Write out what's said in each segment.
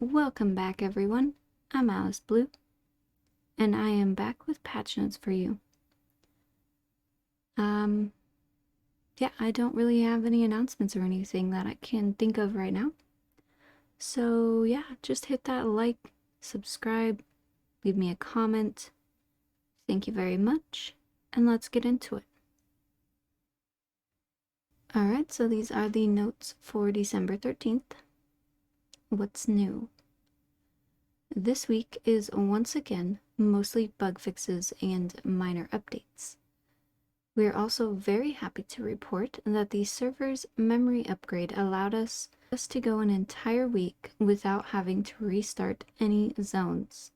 Welcome back, everyone. I'm Alice Blue, and I am back with patch notes for you. Yeah, I don't really have any announcements or anything that I can think of right now. So yeah, just hit that like, subscribe, leave me a comment. Thank you very much, and let's get into it. Alright, so these are the notes for December 13th. What's new? This week is once again mostly bug fixes and minor updates. We are also very happy to report that the server's memory upgrade allowed us to go an entire week without having to restart any zones.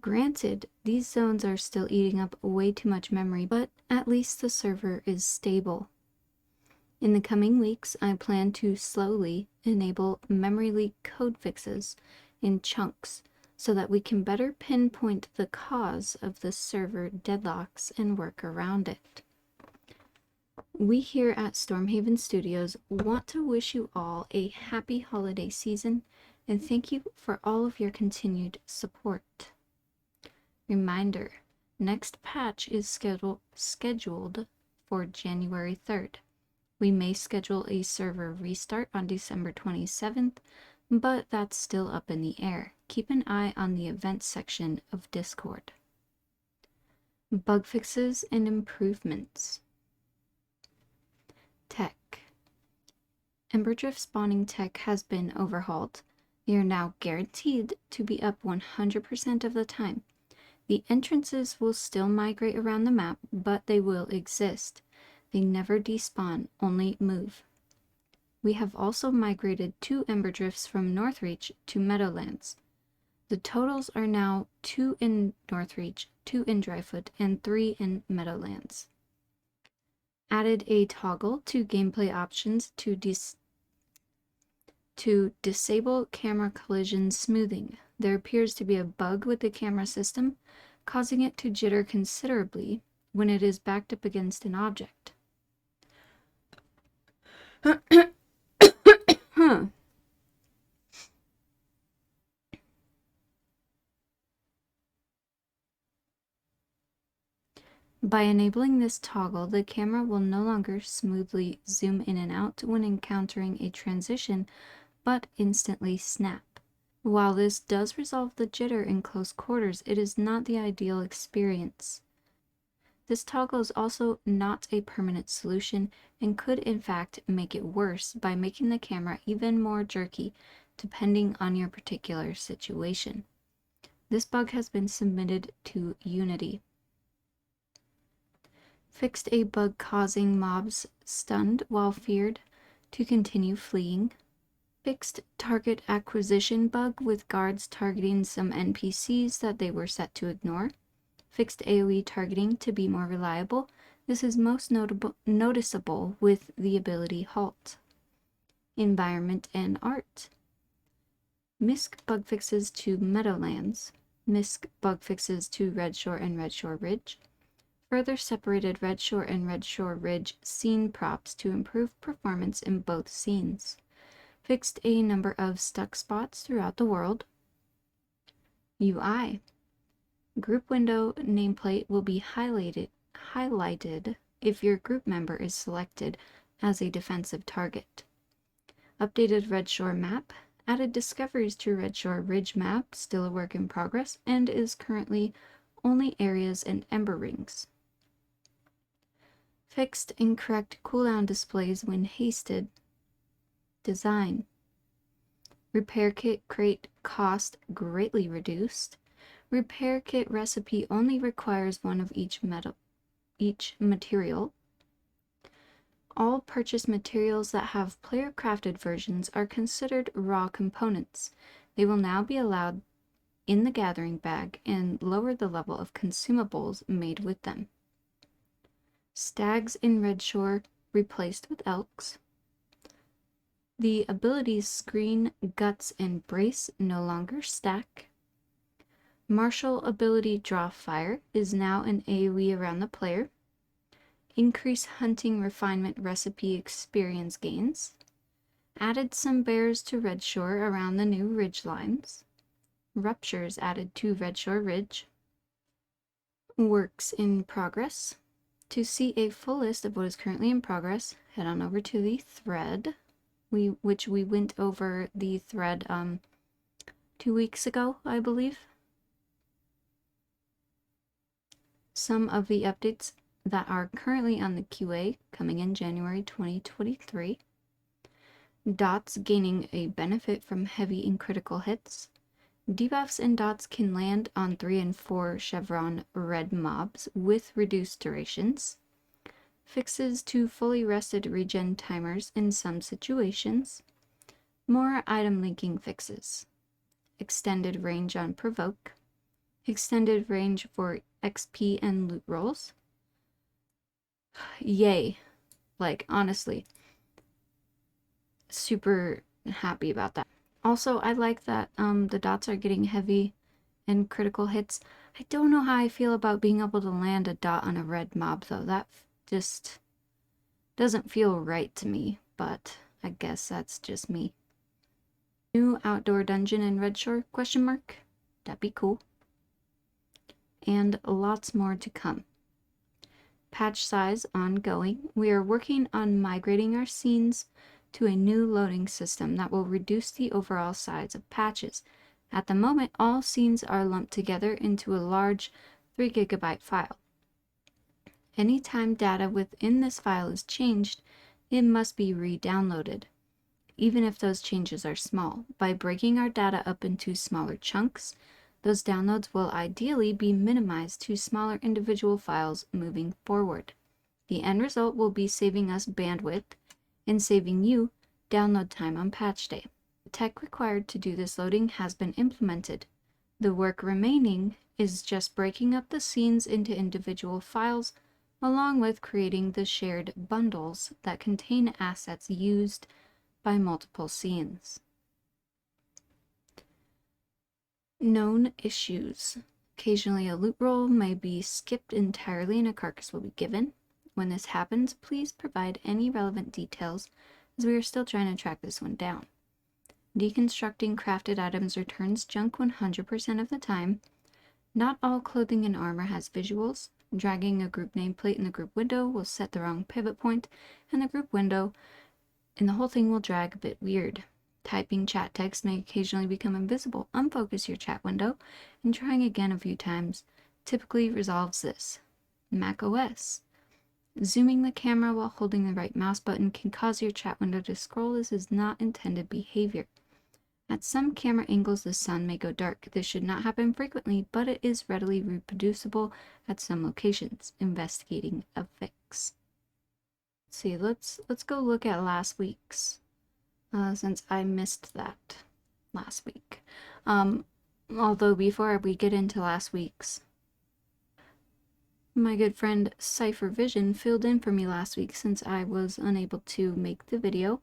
Granted, these zones are still eating up way too much memory, but at least the server is stable. In the coming weeks, I plan to slowly enable memory leak code fixes in chunks so that we can better pinpoint the cause of the server deadlocks and work around it. We here at Stormhaven Studios want to wish you all a happy holiday season and thank you for all of your continued support. Reminder, next patch is scheduled for January 3rd. We may schedule a server restart on December 27th, but that's still up in the air. Keep an eye on the events section of Discord. Bug fixes and improvements. Tech. EMBERS spawning tech has been overhauled. They are now guaranteed to be up 100% of the time. The entrances will still migrate around the map, but they will exist. They never despawn, only move. We have also migrated 2 EMBERS from Northreach to Meadowlands. The totals are now 2 in Northreach, 2 in Dryfoot, and 3 in Meadowlands. Added a toggle to gameplay options to disable camera collision smoothing. There appears to be a bug with the camera system, causing it to jitter considerably when it is backed up against an object. By enabling this toggle, the camera will no longer smoothly zoom in and out when encountering a transition, but instantly snap. While this does resolve the jitter in close quarters, it is not the ideal experience. This toggle is also not a permanent solution and could in fact make it worse by making the camera even more jerky depending on your particular situation. This bug has been submitted to Unity. Fixed a bug causing mobs stunned while feared to continue fleeing. Fixed target acquisition bug with guards targeting some NPCs that they were set to ignore. Fixed AoE targeting to be more reliable. This is most noticeable with the ability Halt. Environment and art. MISC bug fixes to Meadowlands. MISC bug fixes to Redshore and Redshore Ridge. Further separated Redshore and Redshore Ridge scene props to improve performance in both scenes. Fixed a number of stuck spots throughout the world. UI. Group window nameplate will be highlighted if your group member is selected as a defensive target. Updated Redshore map. Added discoveries to Redshore Ridge map, still a work in progress, and is currently only areas and ember rings. Fixed incorrect cooldown displays when hasted. Design. Repair kit crate cost greatly reduced. Repair kit recipe only requires one of each material. All purchased materials that have player-crafted versions are considered raw components. They will now be allowed in the gathering bag and lower the level of consumables made with them. Stags in Redshore replaced with elks. The abilities Screen, Guts, and Brace no longer stack. Martial ability Draw Fire is now an AoE around the player. Increase hunting refinement recipe experience gains. Added some bears to Redshore around the new ridge lines. Ruptures added to Redshore Ridge. Works in progress. To see a full list of what is currently in progress, head on over to the thread, which we went over the thread 2 weeks ago, I believe. Some of the updates that are currently on the QA coming in January 2023. Dots gaining a benefit from heavy and critical hits. Debuffs and dots can land on 3 and 4 chevron red mobs with reduced durations. Fixes to fully rested regen timers in some situations. More item linking fixes. Extended range on provoke. Extended range for XP and loot rolls. Yay. Like, honestly, super happy about that. Also, I like that the dots are getting heavy and critical hits. I don't know how I feel about being able to land a dot on a red mob, though. That just doesn't feel right to me, but I guess that's just me. New outdoor dungeon in Redshore? Question mark? That'd be cool. And lots more to come. Patch size ongoing. We are working on migrating our scenes to a new loading system that will reduce the overall size of patches. At the moment, all scenes are lumped together into a large 3 GB file. Anytime data within this file is changed, it must be re-downloaded, even if those changes are small. By breaking our data up into smaller chunks, those downloads will ideally be minimized to smaller individual files moving forward. The end result will be saving us bandwidth and saving you download time on patch day. The tech required to do this loading has been implemented. The work remaining is just breaking up the scenes into individual files, along with creating the shared bundles that contain assets used by multiple scenes. Known issues. Occasionally a loot roll may be skipped entirely and a carcass will be given. When this happens, please provide any relevant details, as we are still trying to track this one down. Deconstructing crafted items returns junk 100% of the time. Not all clothing and armor has visuals. Dragging a group nameplate in the group window will set the wrong pivot point, and the group window and the whole thing will drag a bit weird. Typing chat text may occasionally become invisible. Unfocus your chat window, and trying again a few times typically resolves this. Mac OS. Zooming the camera while holding the right mouse button can cause your chat window to scroll. This is not intended behavior. At some camera angles, the sun may go dark. This should not happen frequently, but it is readily reproducible at some locations. Investigating a fix. Let's see, let's go look at last week's, since I missed that last week. Although before we get into last week's, my good friend Cypher Vision filled in for me last week since I was unable to make the video.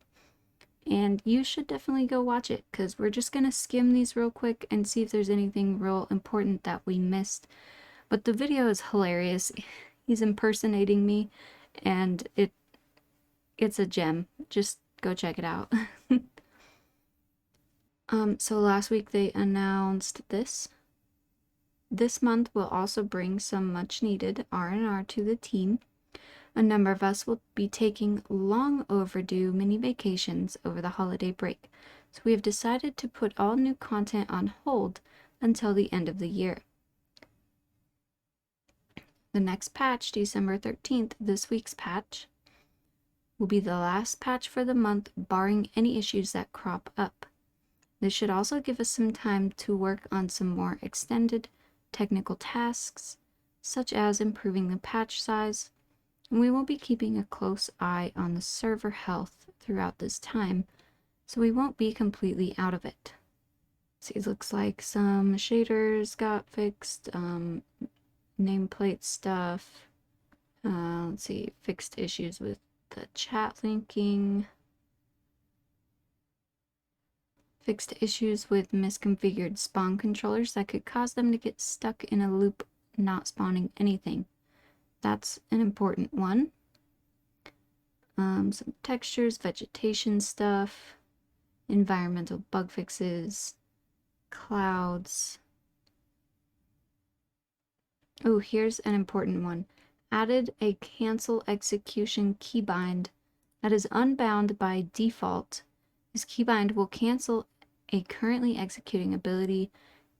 And you should definitely go watch it, because we're just going to skim these real quick and see if there's anything real important that we missed. But the video is hilarious. He's impersonating me, and it's a gem. Just go check it out. So last week they announced this. This month will also bring some much needed R&R to the team. A number of us will be taking long overdue mini vacations over the holiday break, so we have decided to put all new content on hold until the end of the year. The next patch, December 13th, this week's patch, will be the last patch for the month, barring any issues that crop up. This should also give us some time to work on some more extended technical tasks, such as improving the patch size, and we will be keeping a close eye on the server health throughout this time, so we won't be completely out of it. See, it looks like some shaders got fixed, nameplate stuff, let's see, fixed issues with the chat linking, fixed issues with misconfigured spawn controllers that could cause them to get stuck in a loop, not spawning anything. That's an important one. Some textures, vegetation stuff. environmental bug fixes, clouds. Oh, here's an important one. Added a cancel execution keybind that is unbound by default. This keybind will cancel a currently executing ability,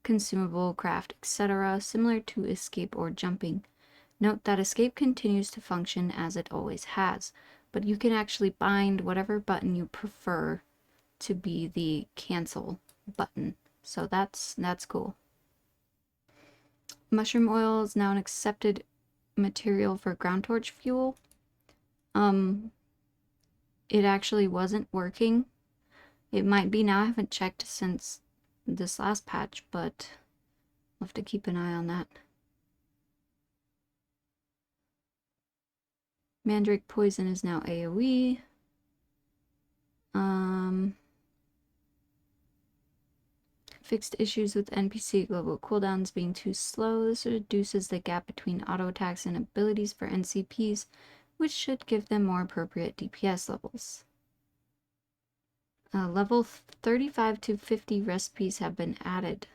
consumable, craft, etc., similar to escape or jumping. Note that escape continues to function as it always has, but you can actually bind whatever button you prefer to be the cancel button. So that's cool. Mushroom oil is now an accepted material for ground torch fuel. It actually wasn't working. It might be now. I haven't checked since this last patch, but I'll have to keep an eye on that. Mandrake poison is now AoE. Fixed issues with NPC global cooldowns being too slow. This reduces the gap between auto attacks and abilities for NCPs, which should give them more appropriate DPS levels. Level 35 to 50 recipes have been added.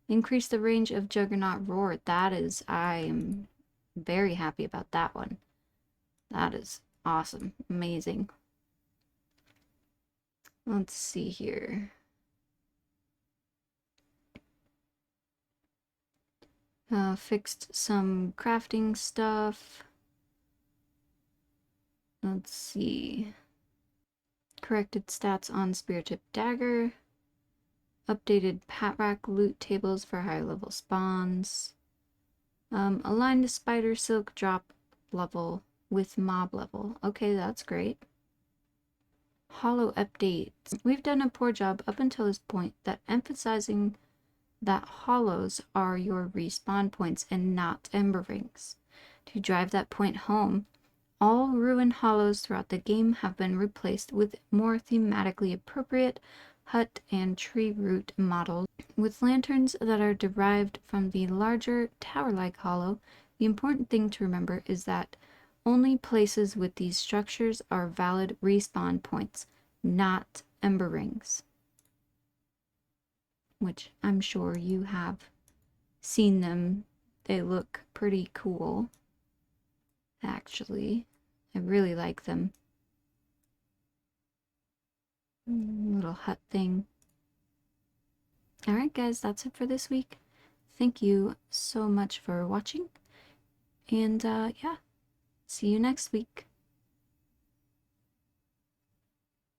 Increase the range of Juggernaut Roar. That is, I am very happy about that one. That is awesome. Amazing. Let's see here. Fixed some crafting stuff. Let's see. Corrected stats on Spear Tip Dagger. Updated Patrack loot tables for higher level spawns. Aligned the Spider Silk drop level with mob level. Okay, that's great. Hollow updates. We've done a poor job up until this point that emphasizing that hollows are your respawn points and not ember rings. To drive that point home, all ruined hollows throughout the game have been replaced with more thematically appropriate hut and tree root models with lanterns that are derived from the larger tower-like hollow. The important thing to remember is that only places with these structures are valid respawn points, not ember rings. Which I'm sure you have seen them. They look pretty cool, actually. I really like them. Little hut thing. Alright guys, that's it for this week. Thank you so much for watching. And yeah, see you next week.